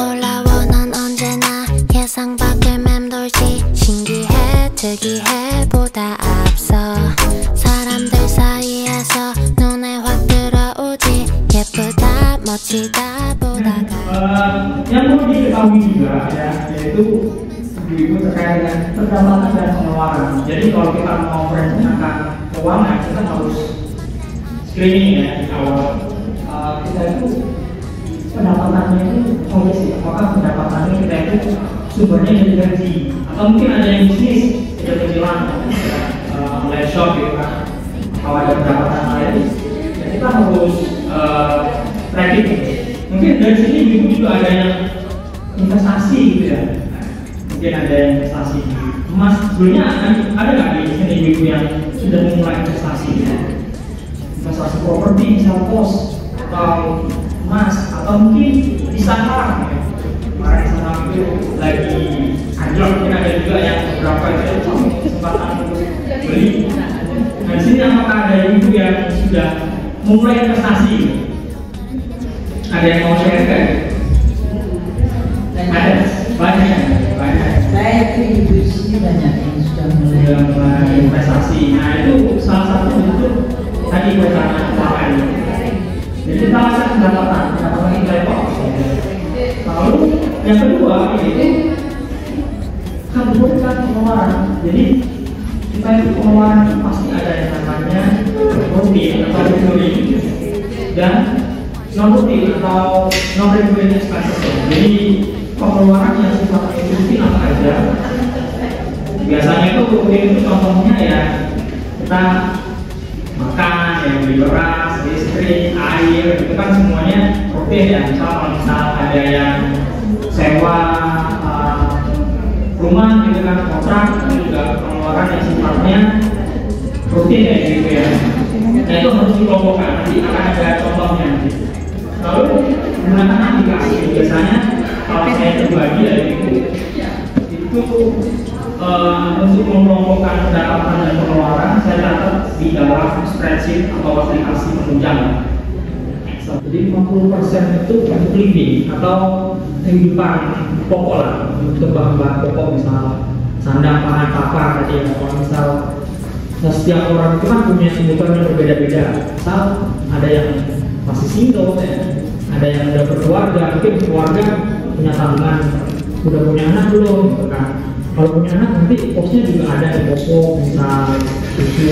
놀라워 넌 언제나 예상 밖을 맴돌지 신기해 특이해 보다 앞서 사람들 사이에서 눈에 확 들어오지 예쁘다 멋지다 보다가 yang perlu diketahui juga ya, yaitu ibu terkait dengan pendapatan dan pengeluaran. Jadi kalau kita mau merencanakan keuangan, kita harus screening ya di awal. Kita itu pendapatannya itu kondisi, apakah pendapatannya kita itu sumbernya dari gaji atau mungkin ada yang bisnis kecil-kecilan, online shop gitu kan. Kalau ada pendapatan lain, ya kita harus tracking. Mungkin dari sini ibu juga ada yang investasi gitu ya. Mungkin ada yang investasi emas. Sebelumnya ada nggak di sini ibu yang sudah memulai investasi ya? Investasi properti, misal pos atau emas atau mungkin di saham ya. Kemarin di saham itu lagi anjlok, mungkin ada juga yang berapa itu kesempatan untuk beli. Nah di sini apakah ada ibu yang sudah memulai investasi? Ada yang mau share kan? Ada banyak. Saya yakin ibu sini banyak yang sudah mulai investasi. Nah itu salah satu bentuk tadi perencanaan keuangan. Jadi kita lihat pendapatan kita level. Lalu yang kedua itu kategorikan pengeluaran. Jadi kita itu pengeluaran pasti ada yang namanya rutin atau recurring dan non-rutin atau non-recurring expenses. Jadi pengeluaran yang sifatnya rutin apa aja? Biasanya itu rutin itu contohnya ya kita makan, ya beli beras, listrik, air, itu kan semuanya rutin ya. Misal ada yang sewa rumah gitu kan, kontrak, itu juga pengeluaran yang sifatnya rutin ya gitu ya. Nah itu harus dikelompokkan, nanti akan ada contohnya nanti. Lalu menggunakan aplikasi, biasanya kalau saya pribadi ya itu untuk mengelompokkan pendapatan dan pengeluaran saya catat di dalam spreadsheet atau aplikasi penunjang. Jadi 50% itu untuk living atau kehidupan pokok lah, untuk bahan-bahan pokok misal sandang, pangan, papan tadi ya. Kalau misal setiap orang itu kan punya kebutuhan yang berbeda-beda. Misal ada yang masih single ya, ada yang udah berkeluarga, mungkin keluarga punya tabungan, udah punya anak belum gitu kan. Kalau punya anak nanti posnya juga ada yang pokok misal susu.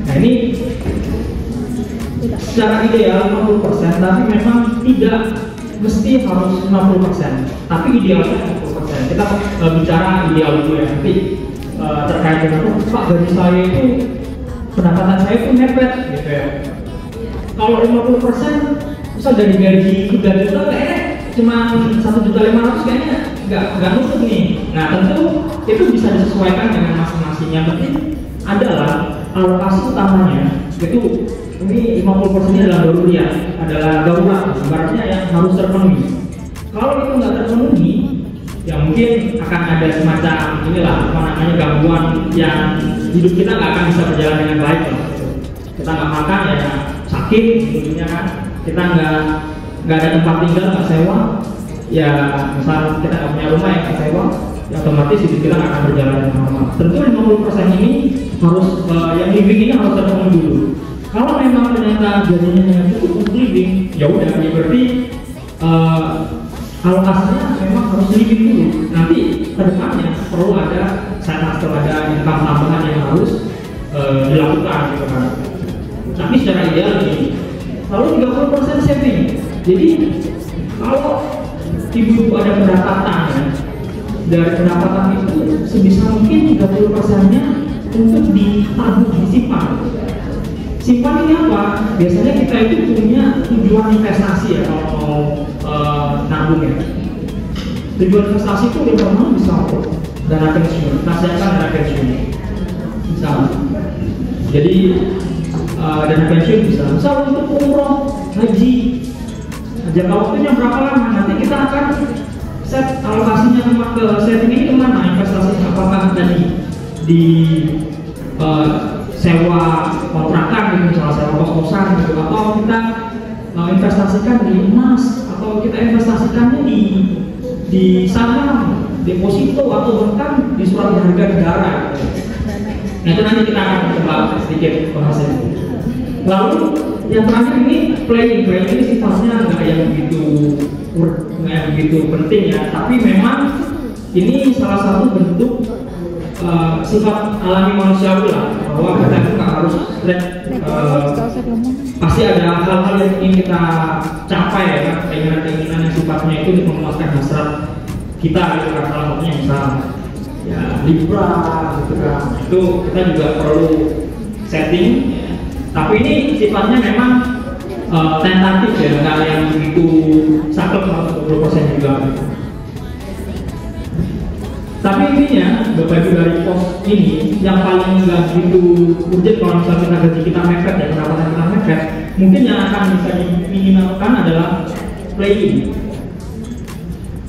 Nah ini secara ideal 50%, tapi memang tidak mesti harus 50%, tapi idealnya 50%. Kita bicara ideal dulu ya, nanti terkait dengan Pak gaji saya itu pendapatan saya itu mepet gitu ya. Kalau 50% misal dari gaji 3 juta kayaknya cuma 1.500.000 kayaknya nggak nusuk nih. Nah tentu itu bisa disesuaikan dengan masing-masingnya. Penting adalah alokasi utamanya itu ini 50% adalah darurat, adalah darurat, ibaratnya yang harus terpenuhi. Kalau itu nggak terpenuhi, ya mungkin akan ada semacam inilah apa namanya gangguan yang hidup kita nggak akan bisa berjalan dengan baik lah. Kita nggak makan ya sakit, intinya kan. Kita nggak ada tempat tinggal, nggak sewa, ya misal kita nggak punya rumah yang sewa, ya otomatis hidup kita nggak akan berjalan dengan normal. Tentu 50% ini harus yang living ini harus terpenuhi dulu. Kalau memang ternyata gajinya yang cukup untuk living, ya udah, ya berarti alokasinya memang harus living dulu. Nanti kedepannya perlu ada side hustle, ada income tambahan yang harus dilakukan gitu kan. Tapi secara ideal ini, lalu 30% saving. Jadi kalau ibu ada pendapatan ya, dari pendapatan itu sebisa mungkin 30%-nya untuk ditabung, disimpan. Simpan ini apa? Biasanya kita itu punya tujuan investasi ya kalau mau nabung ya. Tujuan investasi itu udah pernah bisa dana pensiun, kita siapkan dana pensiun. Misal, jadi dana pensiun bisa. Misal untuk umroh, haji, jangka waktunya berapa lama? Nanti kita akan set alokasinya ke setting ini kemana? Investasi apakah tadi di sewa kontrakan gitu, misalnya sewa kos-kosan gitu, atau kita investasikan di emas atau kita investasikannya di saham, deposito, atau bahkan di surat berharga negara. Nah itu nanti kita akan coba sedikit bahas itu. Lalu yang terakhir ini playing ini sifatnya nggak yang begitu penting ya, tapi memang ini salah satu bentuk sifat alami manusiawi lah, bahwa kita itu nggak harus pasti ada hal-hal yang ingin kita capai ya kan, keinginan-keinginan yang sifatnya itu untuk memuaskan hasrat kita gitu kan. Salah satunya misal ya Libra gitu kan, itu kita juga perlu setting ya. Tapi ini sifatnya memang tentatif ya, nggak yang begitu saklek 20% juga. Tapi intinya Bapak Ibu dari pos ini yang paling nggak begitu urgent kalau misalnya kita gaji kita mepet ya, pendapatan kita mepet, mungkin yang akan bisa diminimalkan adalah playing.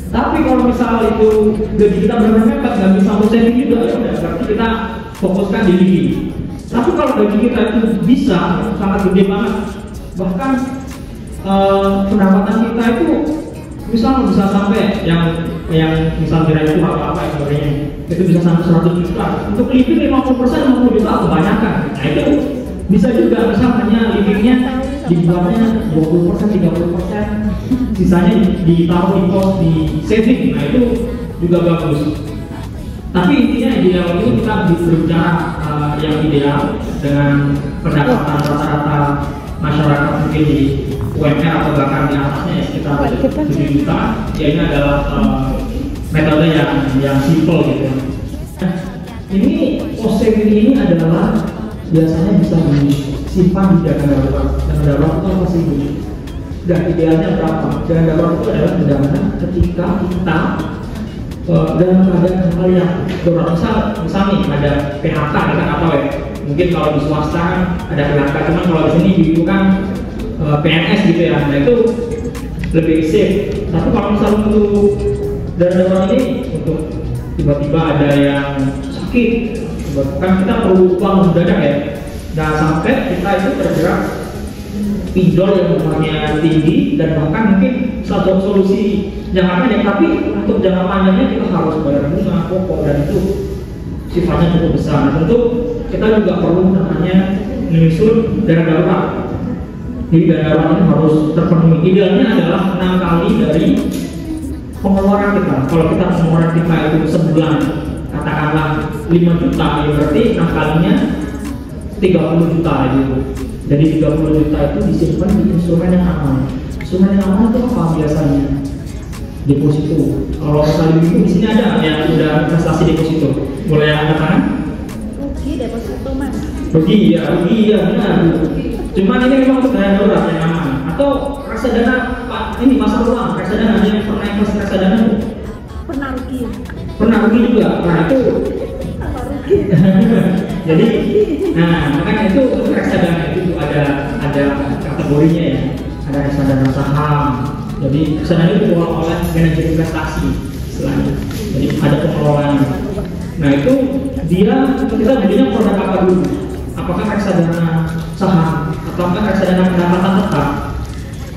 Tapi kalau misal itu gaji kita benar-benar mepet, nggak bisa untuk saving juga ya, berarti kita fokuskan di living. Tapi kalau gaji kita itu bisa sangat gede banget, bahkan pendapatan kita itu misal bisa sampai yang misal kira itu apa sebagainya, itu bisa sampai 100 juta. Untuk living 50% 50 juta kebanyakan. Nah itu bisa juga misalnya livingnya dibuatnya 20% 30%, sisanya ditaruh di pos di saving. Nah itu juga bagus. Tapi intinya ideal itu kita berbicara yang ideal dengan pendapatan rata-rata masyarakat mungkin di UMR atau bahkan di atasnya ya, sekitar 7 juta. Ya ini adalah metode yang simple gitu. Ini post saving ini adalah biasanya bisa disimpan di dana darurat. Dana darurat itu apa sih? Dan idealnya berapa? Dana darurat itu adalah dana ketika kita dalam keadaan hal yang darurat. Misal nih ada PHK kita nggak tahu ya. Mungkin kalau di swasta kan ada PHK, cuman kalau di sini itu kan PNS gitu ya. Nah itu lebih safe. Tapi kalau misalnya untuk dana darurat ini untuk tiba-tiba ada yang sakit, kan kita perlu uang mendadak ya. Nah sampai kita itu terjerat pinjol yang jumlahnya tinggi dan bahkan mungkin satu solusi jangka pendek, tapi untuk jangka panjangnya kita harus bayar bunga pokok dan itu sifatnya cukup besar. Nah, tentu kita juga perlu namanya menyusun dana darurat. Jadi dana darurat ini harus terpenuhi. Idealnya adalah 6 kali dari pengeluaran kita. Kalau kita pengeluaran kita itu sebulan katakanlah 5 juta, ya berarti 6 kalinya 30 juta gitu. Jadi 30 juta itu disimpan di instrumen yang aman. Instrumen yang aman itu apa biasanya? Deposito. Kalau misalnya di sini ada yang sudah investasi deposito. Boleh angkat tangan? Rugi deposito mas. Rugi ya benar. Cuman ini memang untuk dana darurat yang aman. Atau reksadana Pak ini pasar uang, reksadana ada yang pernah investasi reksadana? Pernah rugi. Pernah rugi juga. Nah itu. Apa rugi? Jadi, nah makanya itu reksadana itu ada kategorinya ya. Ada reksadana saham. Jadi reksadana itu dikelola oleh manajer investasi istilahnya. Jadi ada pengelolaan. Nah itu dia kita belinya produk apa dulu? Apakah reksadana saham? Ataukah reksadana pendapatan tetap?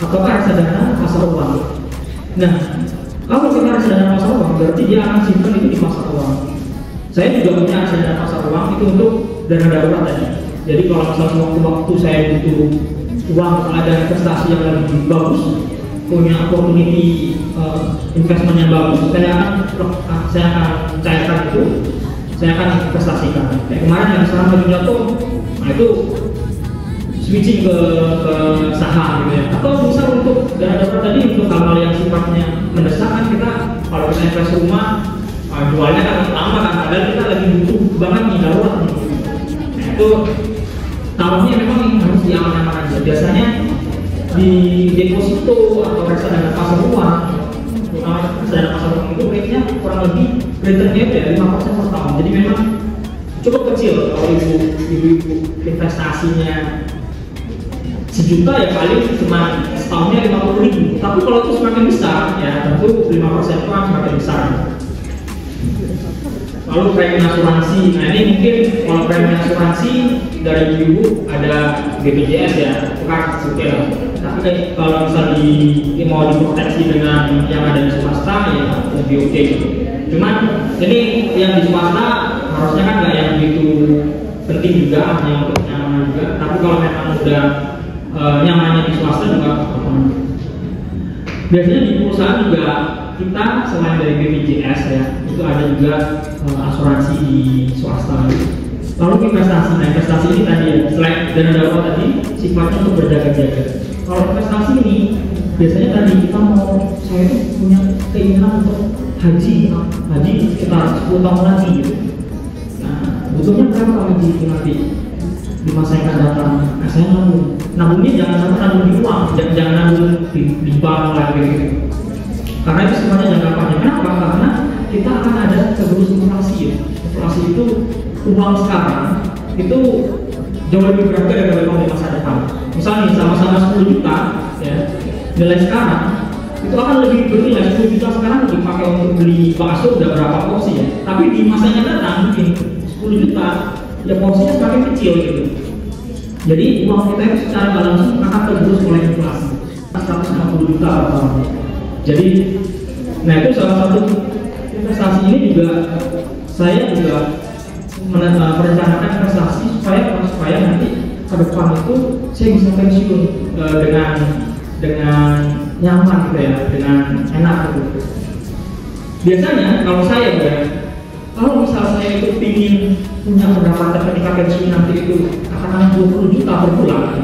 Ataukah reksadana pasar uang? Nah kalau kita reksadana pasar uang berarti dia akan simpan itu di pasar uang. Saya juga punya reksadana pasar uang itu untuk dana darurat tadi. Jadi kalau misalnya waktu saya butuh uang, ada investasi yang lebih bagus, punya opportunity investment yang bagus, saya akan cairkan itu, saya akan investasikan. Kayak kemarin yang saham lagi jatuh, nah itu switching ke saham gitu ya. Atau misal untuk dana darurat tadi untuk hal-hal yang sifatnya mendesak kan kita kalau kita invest rumah jualnya kan lama kan, padahal kita lagi butuh banget nih darurat nih. Nah itu taruhnya memang harus diaman-aman aja. Biasanya di deposito atau reksadana pasar uang, reksadana pasar uang itu rate-nya kurang lebih returnnya ya 5% per tahun. Jadi memang cukup kecil. Kalau ibu investasinya sejuta ya paling cuma setahunnya 50.000. Tapi kalau itu semakin besar ya tentu 5% itu kan semakin besar. Lalu premi asuransi. Nah ini mungkin kalau premi asuransi dari ibu ada BPJS ya, bukan oke lah. Tapi kalau misalnya mau diproteksi dengan yang ada di swasta ya lebih oke. Cuman ini yang di swasta harusnya kan nggak yang begitu penting juga, hanya untuk nyaman juga. Tapi kalau memang udah nyamannya di swasta juga biasanya di perusahaan juga kita selain dari BPJS ya itu ada juga asuransi di swasta. Lalu investasi, nah investasi ini tadi ya selain dana darurat tadi sifatnya untuk berjaga-jaga. Kalau investasi ini biasanya tadi kita mau, saya itu punya keinginan untuk haji sekitar 10 tahun lagi gitu. Nah butuhnya berapa haji nanti di masa yang akan datang? Nah saya nabungnya jangan sampai nabung di uang, jangan nabung di bank lagi gitu. Karena itu semuanya jangka panjang. Kenapa? Karena kita akan ada tergerus inflasi ya. Inflasi itu uang sekarang itu jauh lebih berharga daripada uang di masa depan. Misalnya sama-sama 10 juta ya, nilai sekarang itu akan lebih bernilai 10 juta sekarang dipakai untuk beli bakso udah berapa porsi ya. Tapi di masa yang datang mungkin 10 juta ya porsinya semakin kecil gitu. Jadi uang kita itu secara langsung akan tergerus oleh inflasi 150 juta per tahun. Jadi, nah itu salah satu investasi ini juga saya juga merencanakan investasi supaya nanti ke depan itu saya bisa pensiun dengan nyaman gitu ya, dengan enak gitu. Biasanya kalau saya kalau misal saya itu ingin punya pendapatan ketika pensiun nanti itu katakanlah 20 juta per bulan,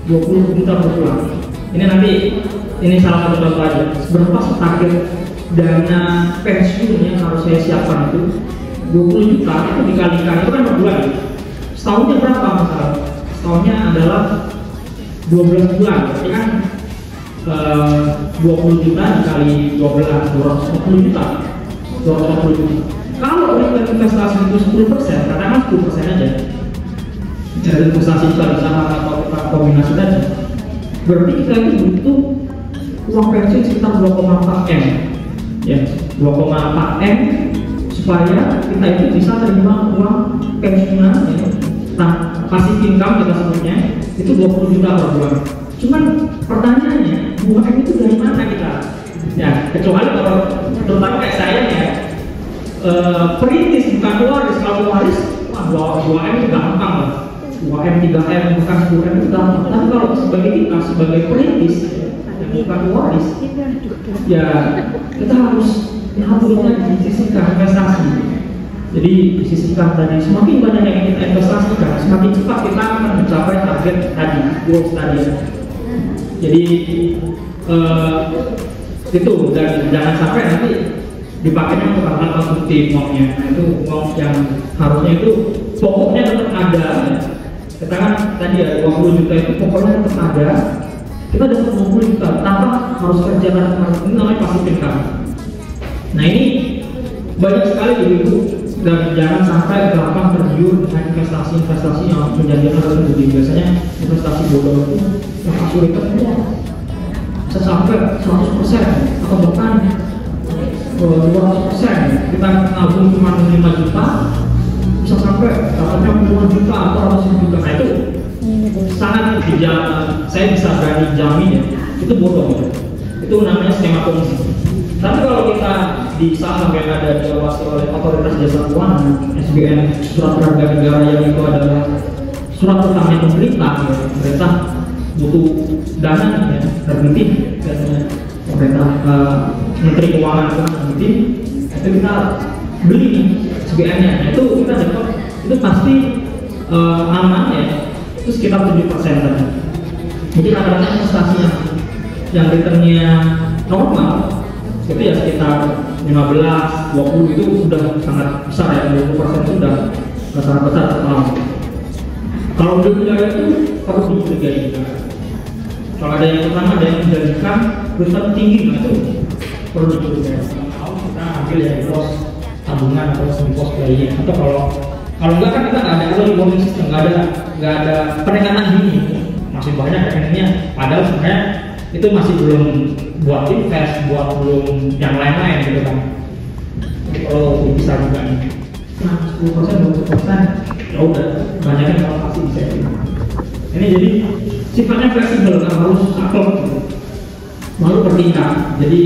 20 juta per bulan. Ini salah satu contoh aja. Berapa target dana pensiun yang harus saya siapkan itu 20 juta itu dikalikan itu kan per bulan. Setahunnya berapa misalnya? Setahunnya adalah 12 bulan. Berarti kan 20 juta dikali 12, 250 juta. 250 juta. Kalau investasi itu 10%, katakan 10% aja. Jadi investasi besar sama atau kombinasi tadi. Berarti kita itu butuh uang pensiun sekitar 2,4 M ya, 2,4 M supaya kita itu bisa terima uang pensiunan ya. Nah, passive income kita sebutnya itu 20 juta per bulan. Cuman pertanyaannya 2 M itu dari mana kita? Ya, kecuali kalau terutama kayak saya ya perintis bukan pewaris. Kalau pewaris wah 2 M itu gampang lah, 2 M, 3 M, bukan 10 M itu gampang. Tapi kalau sebagai kita sebagai perintis bukan pewaris ya kita harus disisihkan investasi. Jadi disisihkan tadi, semakin banyak yang kita investasikan semakin cepat kita akan mencapai target tadi, goals tadi. Jadi itu, dan jangan sampai nanti dipakainya untuk hal konsumtif uangnya. Nah, itu uang yang harusnya itu pokoknya tetap ada. Kita kan tadi ya 20 juta itu pokoknya tetap ada. Kita dapat 20 juta tanpa harus kerja ini namanya passive income. Nah ini banyak sekali ibu dan jangan sampai gampang tergiur dengan investasi yang menjanjikan lebih. Biasanya investasi bodong itu yang kesulitannya bisa sampai 100% atau bahkan 200%. Kita nabung cuma 5 juta bisa sampai dapatnya puluhan juta atau ratusan juta. Nah itu sangat saya bisa berani jamin ya, itu bodoh ya. Itu namanya skema ponzi. Tapi kalau kita di saat sampai ada diawasi oleh otoritas jasa keuangan, SBN, surat berharga negara yang itu adalah surat utangnya pemerintah ya. Pemerintah butuh dana ya, terbitih biasanya pemerintah Menteri Keuangan itu terbitih, itu kita beli nih SBN-nya. Nah, itu kita dapat itu pasti aman ya. Itu sekitar 7% tadi. Jadi rata-rata investasi yang returnnya normal itu ya sekitar 15, 20 itu sudah sangat besar ya. 20% itu sudah sangat besar. Kalau udah negara itu harus dicurigai juga. Kalau ada yang pertama ada yang menjadikan return tinggi, nah itu perlu dicurigai. Kalau kita ambil ya di pos tabungan atau di pos lainnya, atau kalau enggak kan kita nggak ada early warning system, nggak ada peringatan dini, masih banyak rekeningnya. Padahal sebenarnya itu masih belum buat invest, belum yang lain-lain gitu kan. Oh bisa juga nih. 10%, 20%, ya udah banyaknya kalau pasti bisa. Ini jadi sifatnya fleksibel, nggak harus saklek gitu. Lalu bertingkat, jadi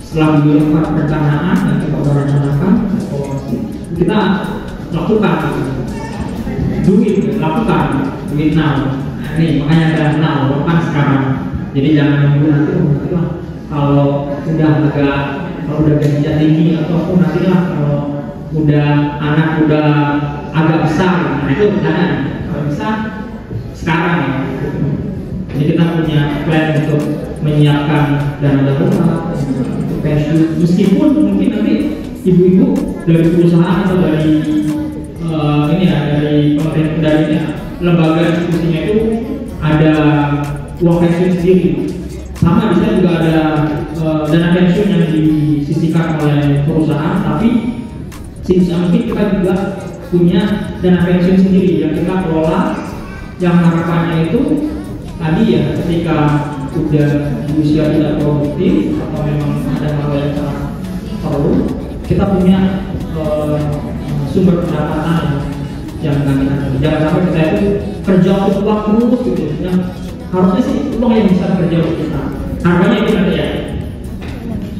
setelah dilakukan perencanaan dan kita udah rencanakan evaluasi, kita lakukan lakukan duit now. Nah, ini makanya ada now, lakukan sekarang. Jadi jangan nunggu nanti lah kalau udah gajinya tinggi ataupun nanti lah kalau anak udah agak besar, nah itu dana kalau bisa sekarang ya. Jadi kita punya plan untuk menyiapkan dana darurat untuk pensiun, meskipun mungkin nanti ibu-ibu dari perusahaan atau dari dari pemerintah, dari lembaga institusinya itu ada uang pensiun sendiri. Sama bisa juga ada dana pensiun yang disisihkan oleh perusahaan, tapi mungkin kita juga punya dana pensiun sendiri yang kita kelola, yang harapannya itu tadi ya, ketika udah di usia tidak produktif atau memang ada hal yang sangat perlu, kita punya sumber pendapatan yang jangan sampai kita itu kerja untuk uang terus gitu. Yang harusnya sih uang yang bisa kerja untuk kita. Harganya itu nanti ya,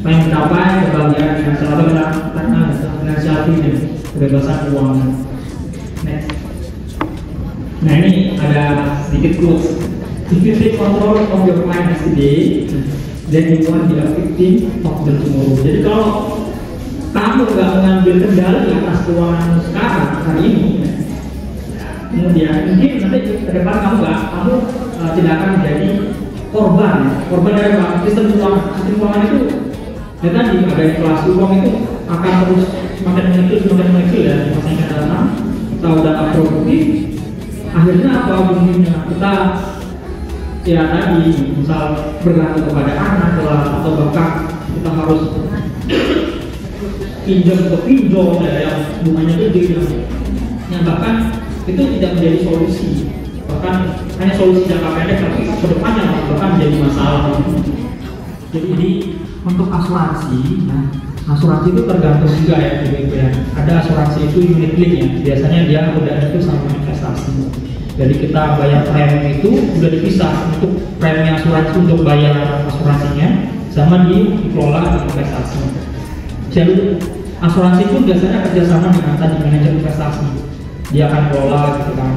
apa yang mencapai kebahagiaan finansial atau finansial freedom, kebebasan keuangan. Next. Nah ini ada sedikit quotes. If you take control of your finance today, then you won't be a victim of the tomorrow. Jadi kalau kamu nggak mengambil kendali atas keuangan sekarang hari ini, kemudian mungkin nanti ke depan kamu tidak akan menjadi korban dari sistem keuangan itu. Ya tadi ada inflasi, uang itu akan terus semakin mengecil ya di masa yang akan datang. Kita udah tak produktif, akhirnya apa ujungnya? Kita ya tadi misal bergantung kepada anak atau bahkan kita harus pinjam ke pinjol ya, yang bunganya gede yang bahkan itu tidak menjadi solusi, bahkan hanya solusi jangka pendek, tapi ke depannya bahkan menjadi masalah. Jadi untuk asuransi, asuransi itu tergantung juga ya, ada asuransi itu unit link ya, biasanya dia udah itu sama investasi. Jadi kita bayar premi itu udah dipisah, untuk premi asuransi untuk bayar asuransinya sama dikelola di investasi. Jadi asuransi pun biasanya kerjasama dengan tadi manajer investasi, dia akan kelola gitu kan.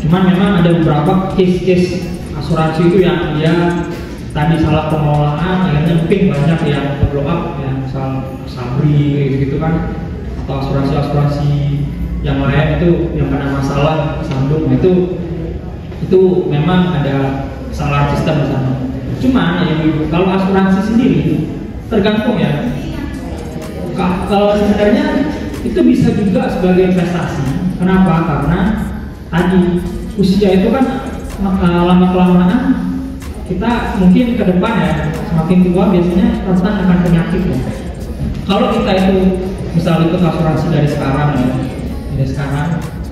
Cuman memang ada beberapa case asuransi itu yang dia tadi salah pengelolaan, akhirnya mungkin banyak yang blow up ya, misal Sabri gitu kan, atau asuransi yang lain itu yang kena masalah sambung, itu memang ada kesalahan sistem di sana. Cuman ya, kalau asuransi sendiri tergantung ya. Kalau sebenarnya itu bisa juga sebagai investasi. Kenapa? Karena tadi usia itu kan lama kelamaan kita mungkin ke depan ya, semakin tua biasanya rentan akan penyakit ya. Kalau kita itu misal ikut asuransi dari sekarang ya,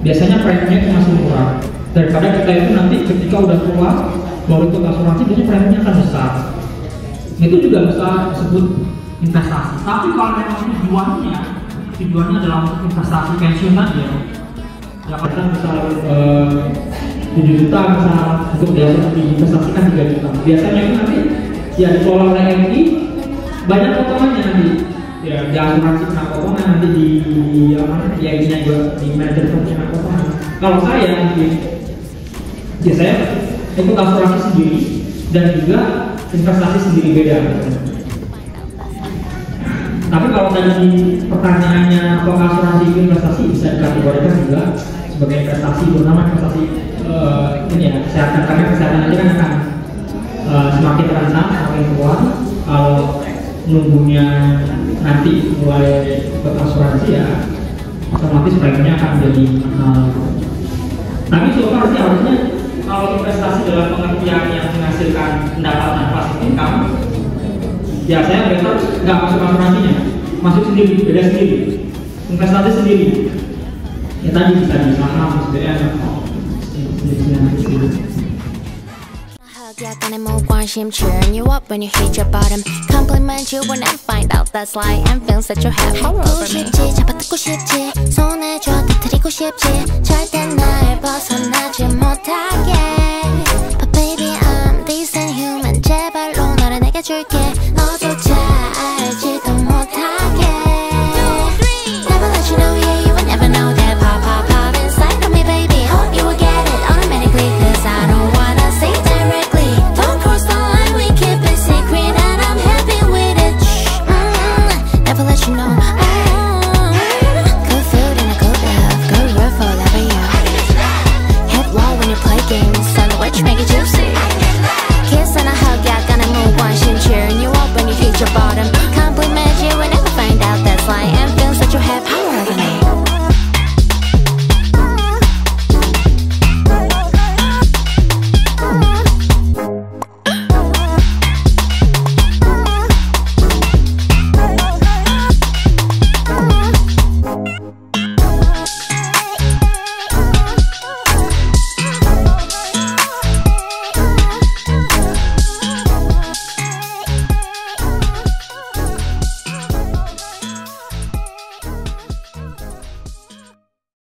biasanya preminya itu masih murah daripada kita itu nanti ketika udah tua baru ikut asuransi, biasanya preminya akan besar. Itu juga bisa disebut investasi. Tapi kalau memang tujuannya adalah untuk investasi pensiun tadi ya kita misal 7 juta misal untuk diinvestasikan 3 juta, biasanya itu nanti ya dikelola oleh MI, banyak potongannya nanti ya, di asuransi kena potongan, nanti di MI-nya juga di manajer kena potongan. Kalau saya mungkin ya saya ikut asuransi sendiri dan juga investasi sendiri beda. Tapi kalau tadi pertanyaannya apakah asuransi itu investasi, bisa dikategorikan juga sebagai investasi, terutama investasi ini ya, kesehatan, karena kesehatan aja kan akan semakin rentan, semakin tua. Kalau nunggunya nanti mulai berasuransi ya otomatis preminya akan jadi mahal. Tapi so far sih harusnya kalau investasi dalam pengertian yang menghasilkan pendapatan passive income, ya saya better nggak masuk asuransinya, masuk sendiri, beda sendiri, investasi sendiri. Ya tadi bisa di saham, SBN atau sendiri. 약간의 무관심 cheering you up when you hit your bottom compliment you when I find out that's lie and feels that you have all over me 싶지 잡아뜯고 싶지 손에 쥐어 터뜨리고 싶지 절대 날 벗어나지 못하게